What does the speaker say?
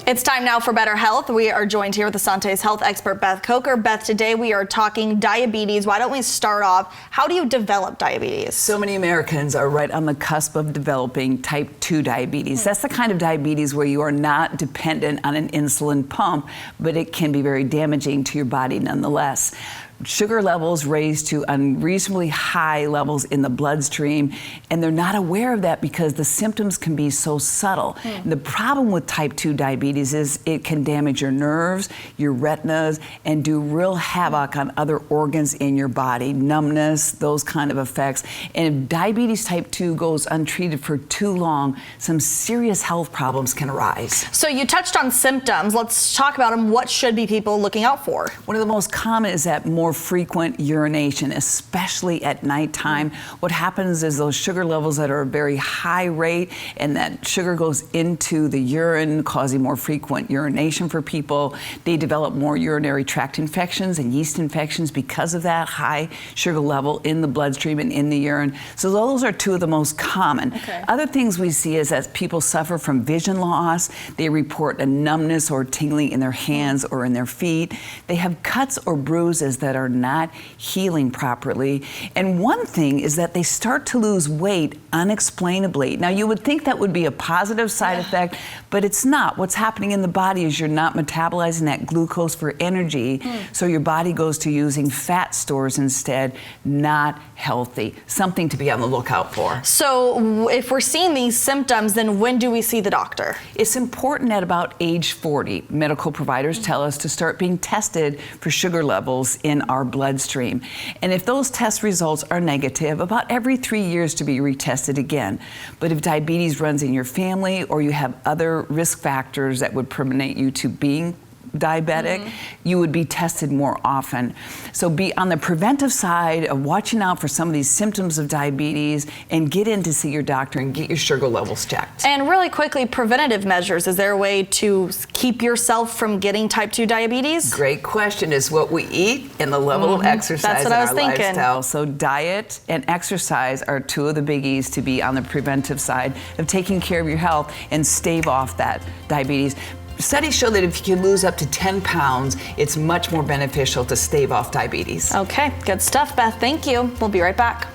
It's time now for Better Health. We are joined here with Asante's health expert, Beth Coker. Beth, today we are talking diabetes. Why don't we start off? How do you develop diabetes? So many Americans are right on the cusp of developing type 2 diabetes. That's the kind of diabetes where you are not dependent on an insulin pump, but it can be very damaging to your body nonetheless. Sugar levels raise to unreasonably high levels in the bloodstream, and they're not aware of that because the symptoms can be so subtle. The problem with type 2 diabetes is it can damage your nerves, your retinas, and do real havoc on other organs in your body, numbness, those kind of effects. And if diabetes type 2 goes untreated for too long, some serious health problems can arise. So you touched on symptoms. Let's talk about them. What should be people looking out for? One of the most common is that more frequent urination, especially at nighttime. What happens is those sugar levels that are a very high rate, and that sugar goes into the urine, causing more frequent urination for people. They develop more urinary tract infections and yeast infections because of that high sugar level in the bloodstream and in the urine. So those are two of the most common. Other things we see is that people suffer from vision loss. They report a numbness or tingling in their hands or in their feet. They have cuts or bruises that are not healing properly. And one thing is that they start to lose weight unexplainably. Now, you would think that would be a positive side effect, but it's not. What's happening in the body is you're not metabolizing that glucose for energy, so your body goes to using fat stores instead. Not healthy. Something to be on the lookout for. So if we're seeing these symptoms, then when do we see the doctor? It's important at about age 40. Medical providers tell us to start being tested for sugar levels in our bloodstream. And if those test results are negative, about every 3 years to be retested again. But if diabetes runs in your family or you have other risk factors that would permanent you to being diabetic, you would be tested more often. So be on the preventive side of watching out for some of these symptoms of diabetes and get in to see your doctor and get your sugar levels checked. And really quickly, preventative measures. Is there a way to keep yourself from getting type 2 diabetes? Great question. Is what we eat and the level of exercise in our lifestyle. So diet and exercise are two of the biggies to be on the preventive side of taking care of your health and stave off that diabetes. Studies show that if you can lose up to 10 pounds, it's much more beneficial to stave off diabetes. Okay, good stuff, Beth. Thank you. We'll be right back.